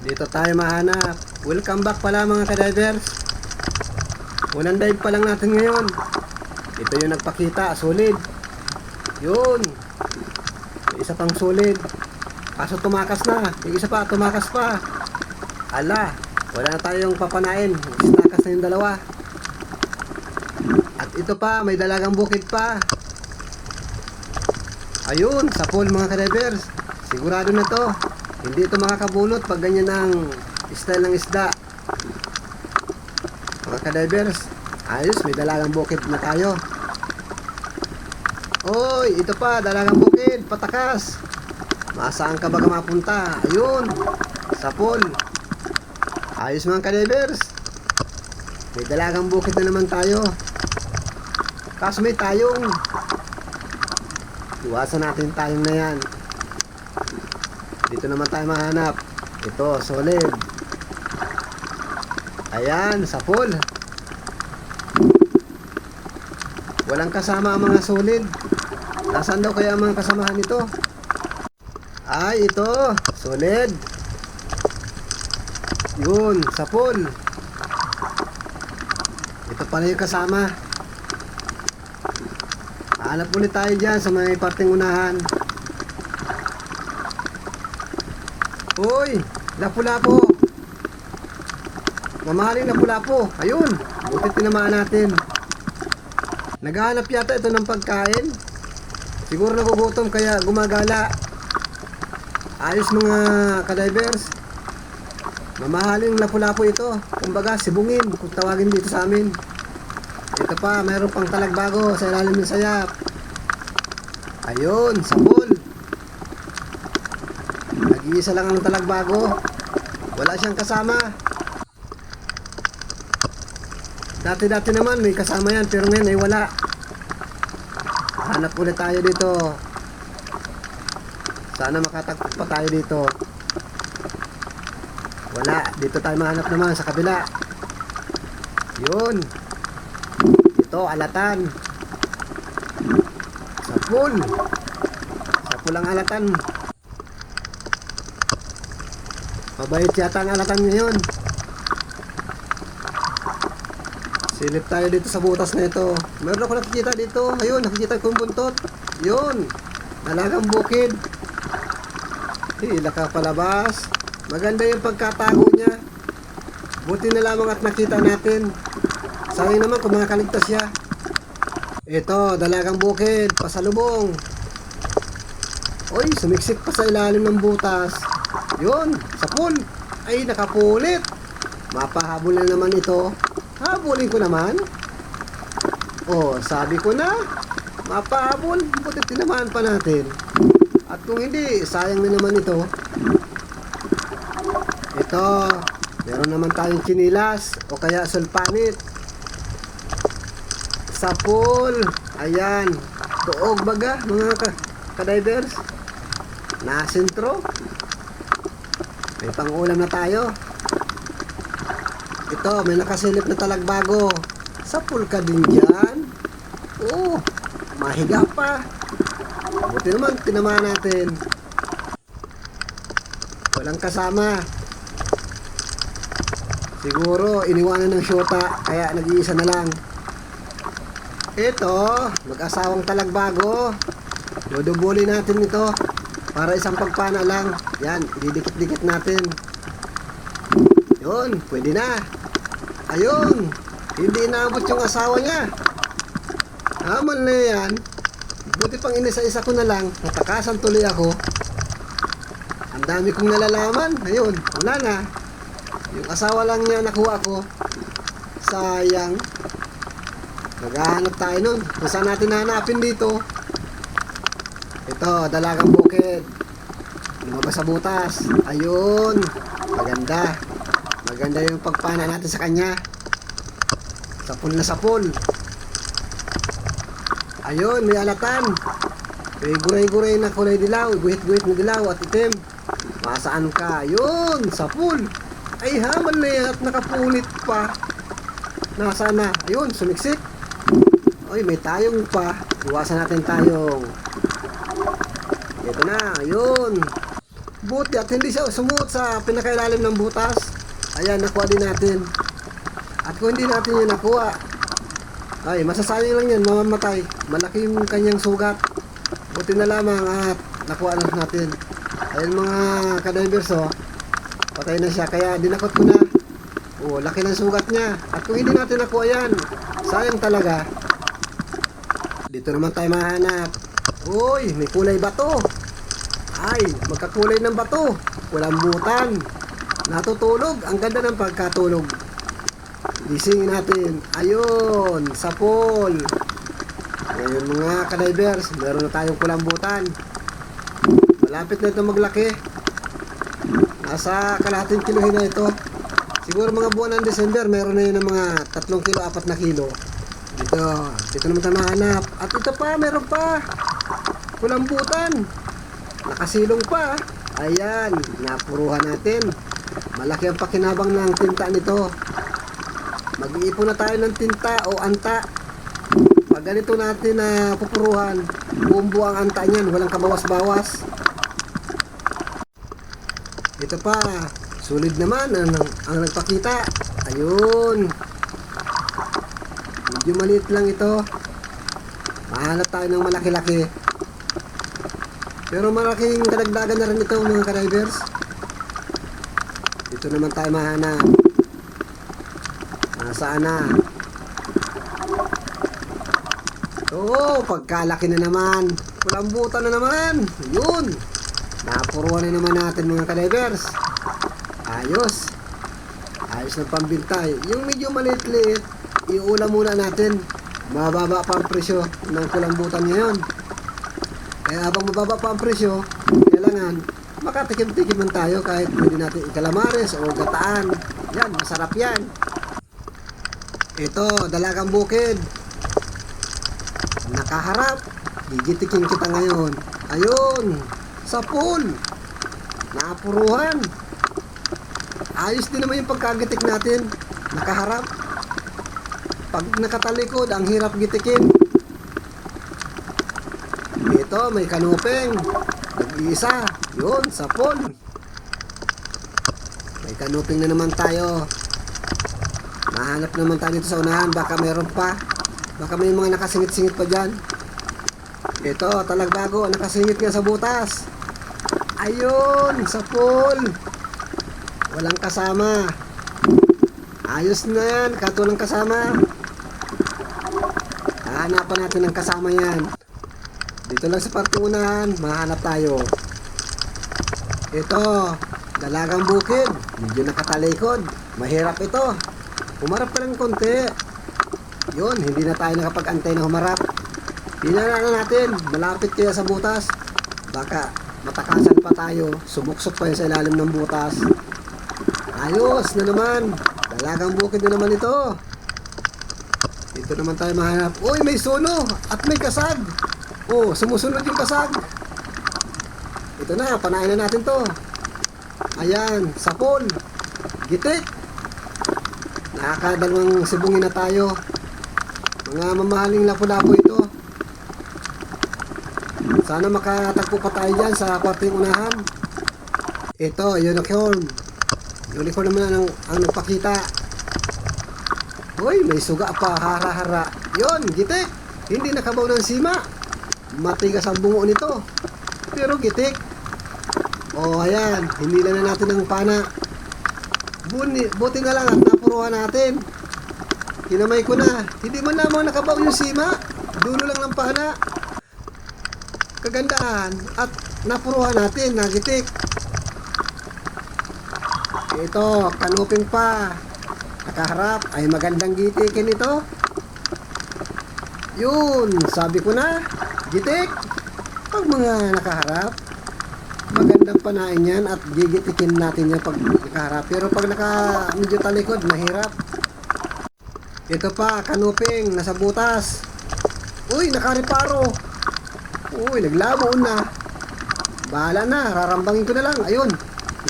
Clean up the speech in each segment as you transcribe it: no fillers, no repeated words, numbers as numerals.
Dito tayo mahanap. Welcome back pala mga ka-divers. Unang dive pa lang natin ngayon. Ito yung nagpakita, solid. Yun. May isa pang solid. Kaso tumakas na. Yung isa pa, tumakas pa. Ala, wala na tayong papanain. Isinakas na yung dalawa. At ito pa, may dalagang bukid pa. Ayun, sa pool mga ka-divers. Sigurado na to. Hindi ito makakabulot pag ganyan ang style ng isda. Mga ka-divers, ayos, may dalagang bukid na tayo. Oy, ito pa, dalagang bukid, patakas. Masaan ka ba mapunta? Ayun, sa pool. Ayos mga ka-divers. May dalagang bukid na naman tayo. Kaso may tayong. Iwasan natin tayong na yan. Dito naman tayo mahanap. Ito, solid. Ayan, sa pool. Walang kasama ang mga solid. Nasaan daw kaya ang mga kasamahan nito? Ay, ito, solid. Yun, sa pool. Ito pala yung kasama. Hanap ulit tayo dyan sa may parting unahan. Uy, lapu-lapo. Mamahaling lapu-lapo. Ayun, buti tinamaan natin. Naghahanap yata ito ng pagkain. Siguro nagugutom kaya gumagala. Ayos mga ka-divers. Mamahaling lapu-lapo ito. Kumbaga sibungin kung tawagin dito sa amin. Ito pa, mayroon pang talagbago sa ilalim ng sayap. Ayun, sa pool. Nag-iisa lang ang talagbago. Wala siyang kasama. Dati-dati naman may kasama yan, pero ngayon ay wala. Hanap ulit tayo dito. Sana makatagpo pa tayo dito. Wala, dito tayo mahanap naman sa kabila. Yun. Ito, alatan. Sa pool. Sa pool ang alatan. Mabait yata ang alatan ngayon. Silip tayo dito sa butas na ito. Meron ako nakikita dito. Ayun, nakikita ko yung buntot. Yun, dalagang bukid. Hila ka palabas. Maganda yung pagkatago niya. Buti na lamang at nakita natin. Sayang naman kung makakaligtas siya. Ito, dalagang bukid, pasalubong. Oy, sumiksik pa sa ilalim ng butas. Yun, sa pool. Ay, nakapulit. Mapahabol na naman ito. Habulin ko naman. Oh, sabi ko na. Mapahabol, buti tinamaan pa natin. At kung hindi, sayang na naman ito. Ito, meron naman tayong chinilas o kaya sulpanit. Sa pool. Ayan, tuog baga mga ka-divers. Nasentro. May pang-ulam na tayo. Ito, may nakasilip na talagbago. Sa pool ka din dyan. Oh, mahiga pa. Buti naman, tinamaan natin. Walang kasama. Siguro, iniwanan ng syota, kaya nag-iisa na lang. Ito, mag-asawang talagbago. Dudubuli natin ito. Para isang pagpana lang. Yan, didikit-dikit natin. Yun, pwede na. Ayun, hindi inaabot yung asawa niya. Aman na yan. Buti pang inisa-isa ko na lang. Natakasan tuloy ako. Ang dami kong nalalaman. Ayun, wala na. Yung asawa lang niya nakuha ko. Sayang. Maghahanap tayo nun. Kung saan natin hanapin dito. Ito, dalagang bukid. Lumabas sa butas. Ayun, maganda. Maganda yung pagpana natin sa kanya. Sa pool na sa pool. Ayun, may alatan. May guray-guray na kulay dilaw. Guhit-guhit na dilaw at itim. Masaan ka? Ayun, sa pool. Ay, haman na yan at nakapulit pa. Nasaan na? Ayun, sumiksik. Ay, may tayong pa. Iwasan natin tayong. Ito na, ayun. Buti at hindi siya sumuot sa pinakailalim ng butas. Ayan, nakuha din natin. At kung hindi natin yun nakuha, ay masasayang lang yan, mamamatay. Malaki yung kanyang sugat. Buti na lamang at nakuha na natin. Ayun mga kadivers, oh, patay na siya, kaya dinakot ko na. Oh, laki ng sugat niya. At kung hindi natin nakuha yan, sayang talaga. Dito naman tayo mahanap. Uy, may kulay bato. Ay, magkakulay ng bato. Kulambutan. Natutulog. Ang ganda ng pagkatulog. Gising natin. Ayun, sapol. Ngayon mga kadivers, meron na tayong kulambutan. Malapit na ito maglaki. Nasa kalahating kilohin na ito. Siguro mga buwan ng December, meron na yun ng mga 3 kilo, 4 na kilo. Dito naman tayo mahanap. At ito pa, meron pa. Kulambutan. Nakasilong pa. Ayan, napuruhan natin. Malaki ang pakinabang ng tinta nito. Mag-iipon na tayo ng tinta o anta. Pag ganito natin na pupuruhan, buong ang anta niyan, walang kabawas-bawas. Ito pa, sulit naman ang nagpakita. Ayun. Medyo maliit lang ito. Mahanap tayo ng malaki-laki. Pero malaking kadagdagan na rin ito mga kadivers. Dito naman tayo mahanap. Nasaan na? Oo, pagkalaki na naman. Kulambutan na naman. Yun. Napuruan na naman natin mga kadivers. Ayos. Ayos na pambintay. Yung medyo maliit-liit, iulam muna natin. Mababa pa ang presyo ng kulambutan ngayon. Kaya habang mababa pa ang presyo, kailangan makatikim-tikiman tayo kahit pwede natin ikalamares o gataan. Yan, masarap yan. Ito, dalagang bukid. Nakaharap. Gigitikin kita ngayon. Ayun, sapul. Napuruhan. Ayos din naman yung pagkagitik natin. Nakaharap. Pag nakatalikod, ang hirap gitikin. Ito, may kanuping. Nag-iisa. Yun, sapol. May kanuping na naman tayo. Mahanap naman tayo dito sa unahan. Baka meron pa. Baka may mga nakasingit-singit pa dyan. Ito, talagbago. Nakasingit nga sa butas. Ayun, sapol. Walang kasama. Ayos na yan. Katulang kasama. Hahanapan natin ng kasama yan. Dito lang sa parte unahan, mahanap tayo. Ito, dalagang bukid. Medyo nakatalikod. Mahirap ito. Humarap ka ng konti. Yun, hindi na tayo nakapag-antay na humarap. Pinala na natin. Malapit kaya sa butas. Baka matakasan pa tayo. Sumuksok pa yun sa ilalim ng butas. Ayos na naman. Dalagang bukid na naman ito. Dito naman tayo mahanap. Uy, may suno at may kasag. Oh, sumusunod yung kasag. Ito na, panain na natin to. Ayan, sapol. Gitik. Nakakadalawang sibungin na tayo. Mga mamahaling lapu-lapu ito. Sana makatagpo pa tayo dyan sa parting unahan. Ito, unicorn. Unicorn naman ang nagpakita. Uy, may suga pa, hara-hara. Yon, gitik. Hindi nakabaw ng sima. Matigas ang bungo nito. Pero gitik. O, ayan. Hindi na natin ang pana. Buti na lang at napuruhan natin. Kinamay ko na. Hindi man lamang nakabaw yung sima. Dulo lang ng pana. Kagandaan. At napuruhan natin. Nagitik. Ito, kanuping pa. Nakaharap. Ay magandang gitikin ito. Yun. Sabi ko na. Gitik. Pag mga nakaharap, magandang panain yan at gigitikin natin yan pag nakaharap. Pero pag medyo talikod, mahirap. Ito pa, kanuping, nasa butas. Uy, nakareparo. Uy, naglabo na. Bahala na, rarambangin ko na lang. Ayun,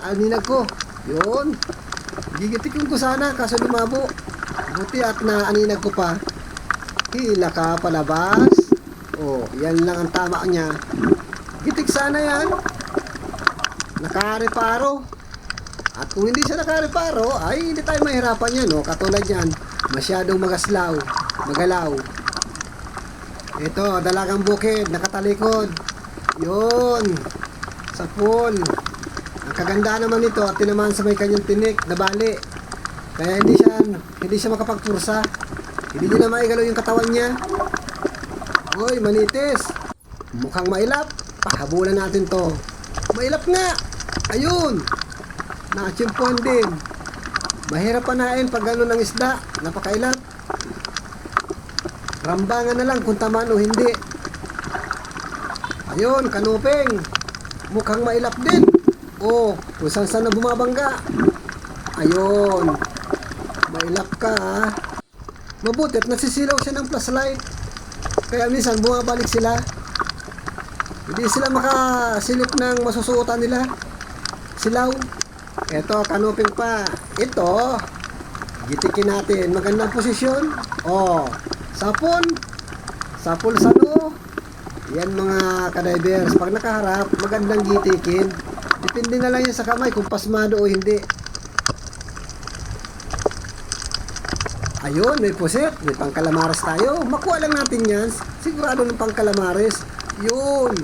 naaninag ko. Yun. Gigitikin ko sana kaso lumabo. Buti at naaninag ko pa. Hila ka palabas. Oh, yan lang ang tama niya. Gitik sana yan. nakareparo. At kung hindi siya nakareparo, ay hindi tayo mahirapan yan, no? Katulad yan, masyadong magalaw. Ito, dalagang bukid, nakatalikod. Yun, sa pool. Ang kaganda naman nito at tinamaan sa may kanyang tinik na bali. Kaya hindi siya makapagpursa. Hindi niya na maigalaw yung katawan niya. Hoy, manitis. Mukhang mailap. Pahabulan natin to. Mailap nga. Ayun. Nakachimpuhan din. Mahirap panain pag gano'n ng isda. Napakailap. Rambangan na lang kung tamaan o hindi. Ayun, kanuping. Mukhang mailap din. Oh, kung saan na bumabangga. Ayun. Mailap ka, ha? Mabuti at nagsisilaw siya ng flashlight. Kaya minsan bumabalik sila. Hindi sila makasilip ng masusuotan nila. Silaw. Eto, kanuping pa. Ito, gitikin natin. Magandang posisyon. Oh, sapon. Sapol sano. Yan mga kadivers. Pag nakaharap, magandang gitikin. Depende na lang yan sa kamay kung pasmado o hindi. Ayun, may pusit. May pangkalamares tayo. Makuha lang natin yan. Sigurado ng pangkalamares. Yun.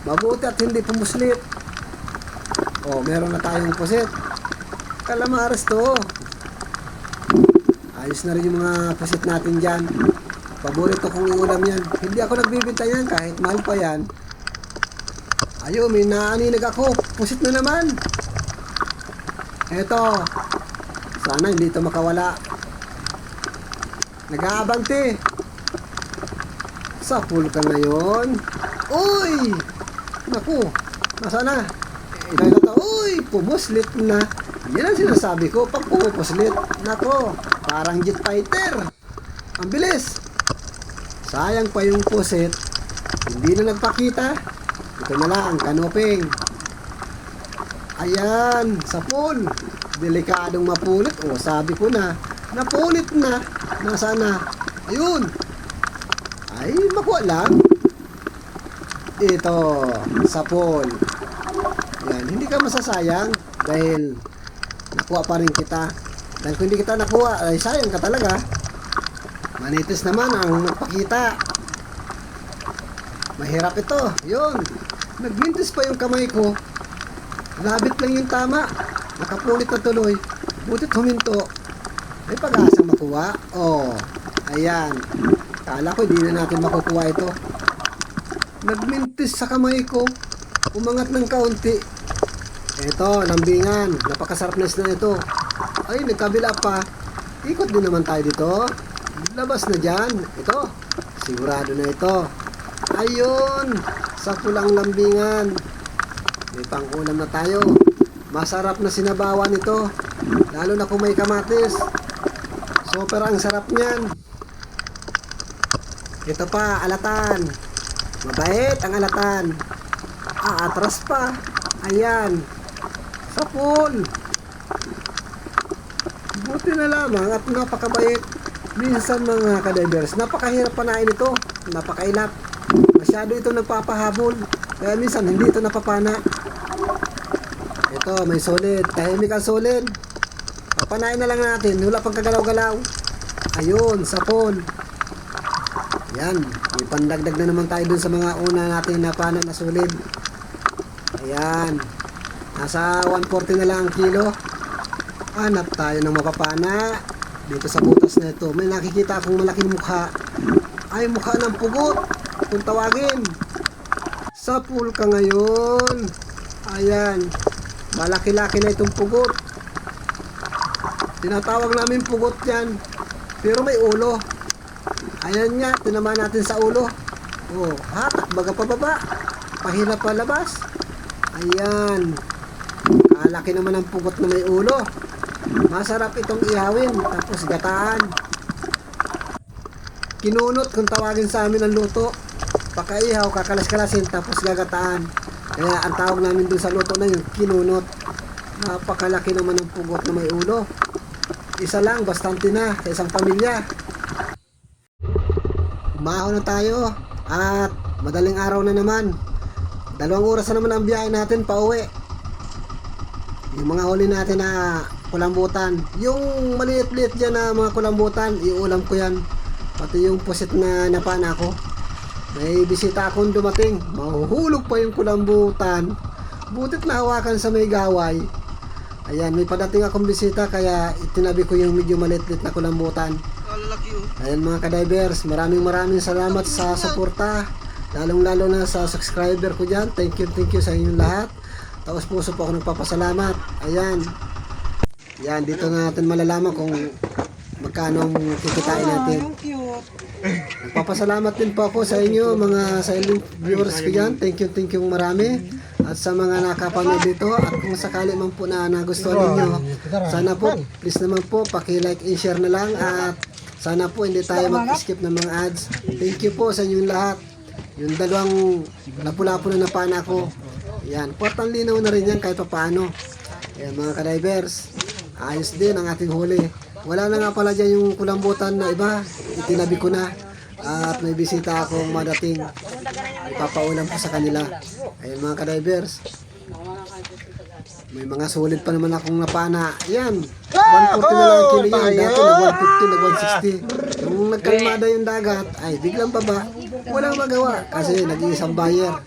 Mabuti at hindi pumuslit. Oh, meron na tayong pusit. Kalamares to. Ayos na rin yung mga pusit natin dyan. Paborito kong ulam yan. Hindi ako nagbibinta yan kahit mahal pa yan. Ayun, may naaninag ako. Pusit na naman. Eto. Sana hindi ito makawala. Nag-aabante. Sa pool ka ngayon. Uy! Naku, nasa na? Uy, pumuslit na. Yan ang sinasabi ko pag pumupuslit. Nako, parang jet fighter. Ang bilis. Sayang pa yung pusit. Hindi na nagpakita. Ito na lang, kanuping. Ayan, sa pool. Delikadong mapulit. O, sabi ko na. Napulit na. Nasaan na? Ayun. Ay, makuha lang. Ito, sa pool. Yan, hindi ka masasayang dahil nakuha pa rin kita. Dahil kung hindi kita nakuha, ay sayang ka talaga. Manitis naman ang magpakita. Mahirap ito. Yun. Nagmintis pa yung kamay ko. Labit lang yung tama. Nakapulit na tuloy. Butit huminto. May pag-asa makuha. Oh, ayan. Kala ko hindi na natin makukuha ito. Nagmintis sa kamay ko. Umangat ng kaunti. Ito, lambingan. Napakasarap na isda ito. Ay, nagkabila pa. Ikot din naman tayo dito. Labas na dyan. Ito. Sigurado na ito. Ayun. Sa pulang lambingan. May pang-ulam na tayo. Masarap na sinabawan ito. Lalo na kung may kamatis. Super ang sarap niyan. Ito pa, alatan. Mabait ang alatan. Atras pa. Ayan. Sa pool. Buti na lamang at napakabait. Minsan mga kadivers, napakahirap panain ito. Napakailap. Masyado ito nagpapahabol. Kaya minsan hindi ito napapana. Ito, may solid. Tahimik ang solid. Papanain na lang natin. Wala pang kagalaw-galaw. Ayun, sa pool. Yan. May pandagdag na naman tayo dun sa mga una natin na pana na solid. Ayan. Nasa 140 na lang ang kilo. Hanap tayo ng mapapana. Dito sa butas na ito. May nakikita akong malaking mukha. Ay, mukha ng pugot. Kung tawagin. Sa pool ka ngayon. Ayan. Malaki-laki na itong pugot. Tinatawag namin pugot yan. Pero may ulo. Ayan nga, tinamaan natin sa ulo. Oh, hatak baga pababa. Pahila pa labas. Ayan. Kalaki naman ang pugot na may ulo. Masarap itong ihawin. Tapos gataan. Kinunot kung tawagin sa amin ang luto. Pakaihaw, kakalas-kalasin, tapos gagataan. Kaya ang tawag namin dun sa luto na yun, kinunot. Napakalaki naman ang pugot na may ulo. Isa lang, bastante na sa isang pamilya. Umahon na tayo at madaling araw na naman. 2 oras na naman ang biyahe natin pa uwi. Yung mga huli natin na kulambutan. Yung maliit-liit dyan na mga kulambutan, iulam ko yan. Pati yung pusit na napana ko. May bisita akong dumating. Mahuhulog pa yung kulambutan. Butit na hawakan sa may gaway. Ayan, may padating akong bisita kaya itinabi ko yung medyo maliit-liit na kulambutan. Ayan mga ka-divers, maraming salamat sa suporta. Lalong-lalo na sa subscriber ko dyan. Thank you sa inyong lahat. Taos puso po ako nagpapasalamat. Ayan. Yan, dito na natin malalaman kung magkano ang kikitain natin. Nagpapasalamat din po ako sa inyo mga silent viewers ko dyan. Thank you marami. At sa mga nakapanood dito, at kung sakali man po na nagustuhan ninyo, sana po, please naman po, paki-like and share na lang. At sana po hindi tayo mag-skip ng mga ads. Thank you po sa inyong lahat. Yung dalawang lapu-lapu na napana ko. Yan, portang linaw na rin yan kahit pa paano. Ayan mga ka-divers, ayos din ang ating huli. Wala na nga pala dyan yung kulambutan na iba, itinabi ko na. At may bisita akong madating, ipapaulam ko sa kanila. Ayan mga ka-divers, may mga solid pa naman akong napana. Ayan, 140 na lang ang kilo yan. Dati na 150, na 160. Nung nagkalmada yung dagat, ay biglang baba. Walang magawa kasi nag-iisang buyer.